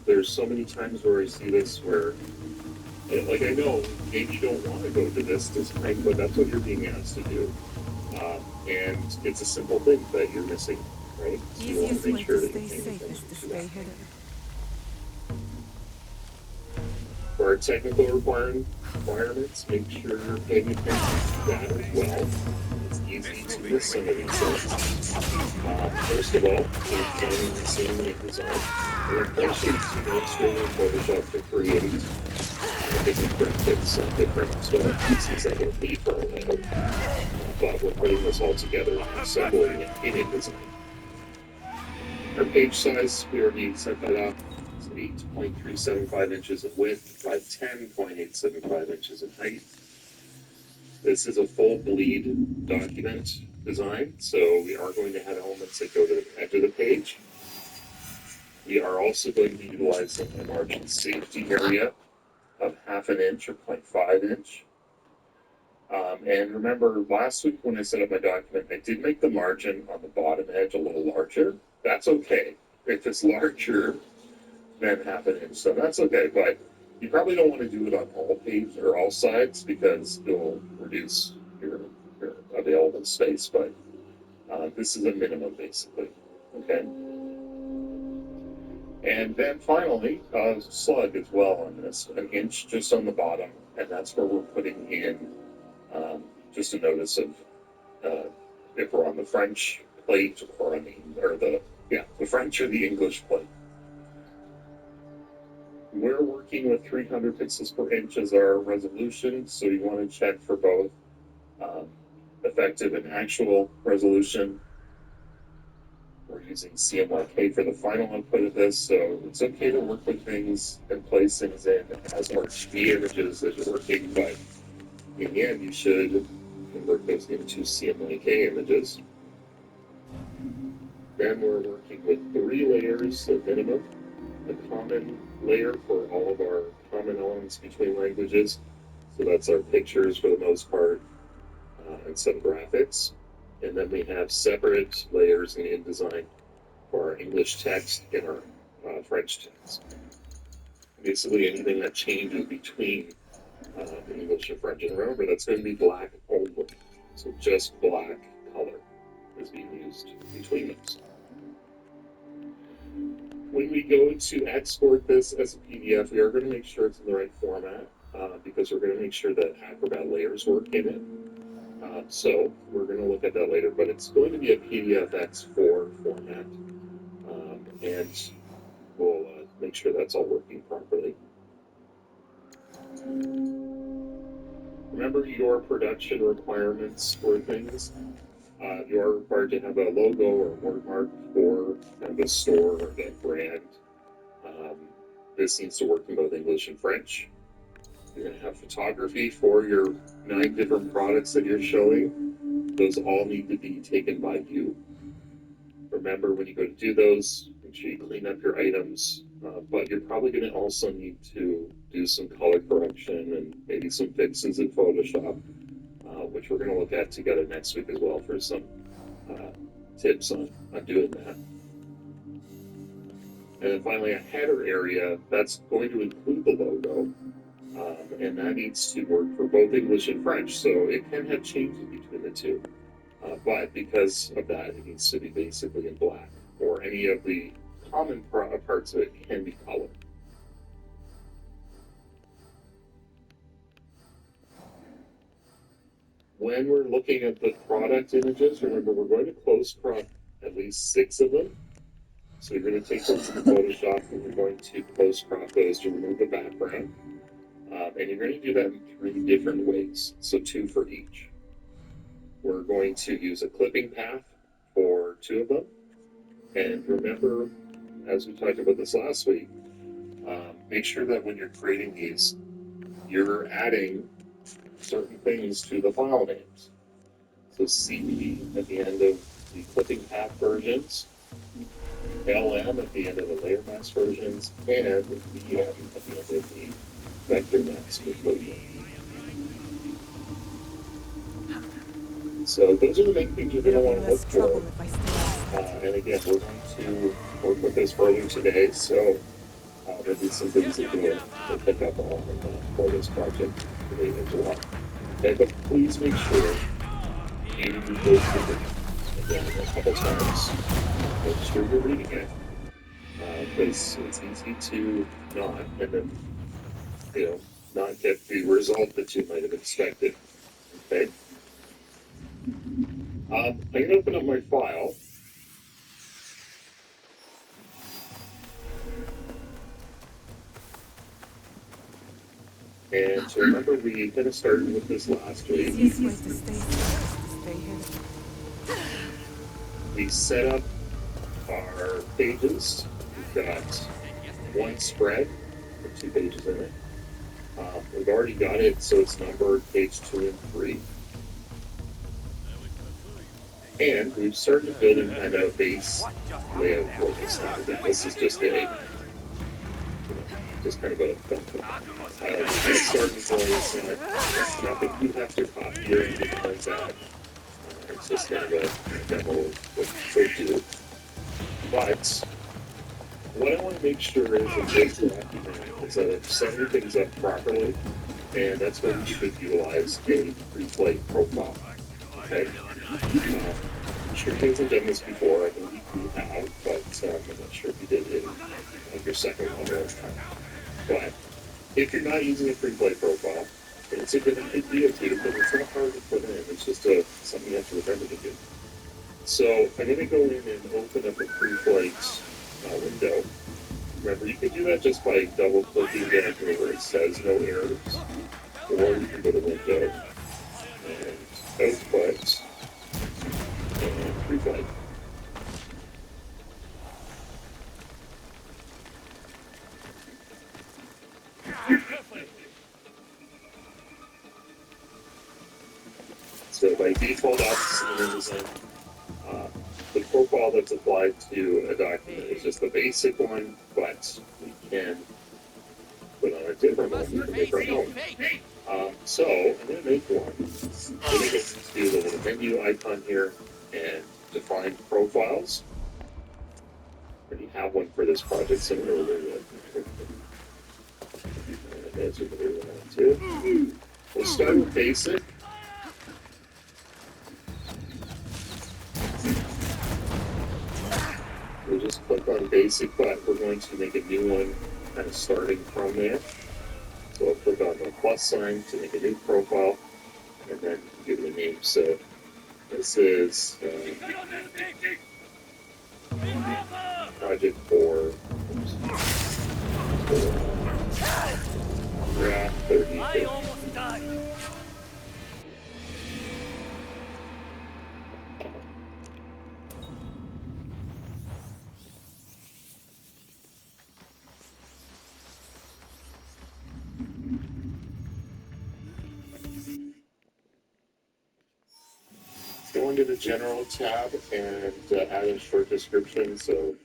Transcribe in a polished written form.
There's so many times where I see this where, like, I know maybe you don't want to go to this design, but that's what you're being asked to do. And it's a simple thing that you're missing, right? So you want Easiest to make way to sure that you're stay paying safe is attention to to that. stay hidden. For our technical requirements, make sure you're paying attention to that as well. It's easy to miss some of these things. First of all, we're planning the same design. And of course, it's Illustrator and Photoshop to create different graphics and different pieces that will be for our layout. But we're putting this all together and assembling it in InDesign. Our page size, we already set that up. It's 8.375 inches in width by 10.875 inches in height. This is a full bleed document design, so we are going to have elements that go to the edge of the page. We are also going to utilize a margin safety area of 1/2 inch or 0.5 inch. And remember, last week when I set up my document, I did make the margin on the bottom edge a little larger. That's okay. If it's larger than 1/2 inch, so that's okay. But you probably don't want to do it on all pages or all sides because it'll reduce your available space. But this is a minimum, basically. Okay. And then finally, slug as well on this, 1 inch just on the bottom, and that's where we're putting in just a notice of if we're on the French plate or on the French or the English plate. We're working with 300 pixels per inch as our resolution, so you want to check for both um, effective and actual resolution. We're using CMYK for the final output of this, so it's okay to work with things and place things in as RGB images as you're working, but in the end, you should convert those into CMYK images. Then we're working with 3 layers at minimum, a common layer for all of our common elements between languages. So that's our pictures for the most part, and some graphics. And then we have separate layers in InDesign for our English text and our French text. Basically, anything that changes between English and French. And remember, that's going to be black only. So just black color is being used between those. When we go to export this as a PDF, we are going to make sure it's in the right format because we're going to make sure that Acrobat layers work in it. So we're going to look at that later, but it's going to be a PDF X4 format, and we'll make sure that's all working properly. Remember your production requirements for things. You are required to have a logo or watermark for the store or the brand. This needs to work in both English and French. You're going to have photography for your 9 different products that you're showing. Those all need to be taken by you. Remember, when you go to do those, make sure you clean up your items, but you're probably going to also need to do some color correction and maybe some fixes in Photoshop, which we're going to look at together next week as well for some tips on doing that. And then finally, a header area that's going to include the logo, and that needs to work for both English and French. So it can have changes between the two, but because of that, it needs to be basically in black, or any of the common parts of it can be colored. When we're looking at the product images, remember we're going to close crop at least 6 of them. So you're going to take those in Photoshop and you're going to close crop those to remove the background. And you're going to do that in 3 different ways, so 2 for each. We're going to use a clipping path for 2 of them. And remember, as we talked about this last week, make sure that when you're creating these, you're adding certain things to the file names. So CD at the end of the clipping path versions, LM at the end of the layer mask versions, and VM at the end of the vector mask version. So those are the main things you're going to It'll be want to look less trouble for. if I stay outside. And again, we're going to work with this further today. So There'll be some things that we'll pick up on for this project today as well. Okay, but please make sure you go through it again a couple times. Make sure you're reading it, because it's easy to not, and then, you know, not get the result that you might have expected. Okay? I'm going to open up my file. And so remember, we kind of started with this last week. Easiest way to stay safe is to stay hidden. We set up our pages. We've got one spread with 2 pages in it. We've already got it, so it's numbered page 2 and 3. And we've started building kind of a base layout for this now. This is just a just kind of a starting point. It's nothing you have to copy or anything like that. It's just kind of a demo of what you should do. But what I want to make sure is that this document is that I'm setting things up properly, and that's where you should utilize a pre-flight profile. Okay? I'm sure you guys have done this before. I believe you have, but I'm not sure if you did it in your second one or But if you're not using a pre-flight profile, then it's a good idea to, but it's not hard to put in. It's just something you have to remember to do. So I'm going to go in and open up a pre-flight window. Remember, you can do that just by double-clicking down here where it says no errors, or you can go to Window and Output and Pre-flight. So by default, the profile that's applied to a document is just the basic one, but we can put on a different one to make our own. So I'm going to make one. I'm going to do the little menu icon here and define profiles. I already have one for this project, so I'm going to that's what we're going to do. We'll start with basic. We'll just click on basic, but we're going to make a new one kind of starting from there. So I'll click on the plus sign to make a new profile, and then give it a name. So this is project 4, graph 30. I almost died. Go into the general tab and add a short description. So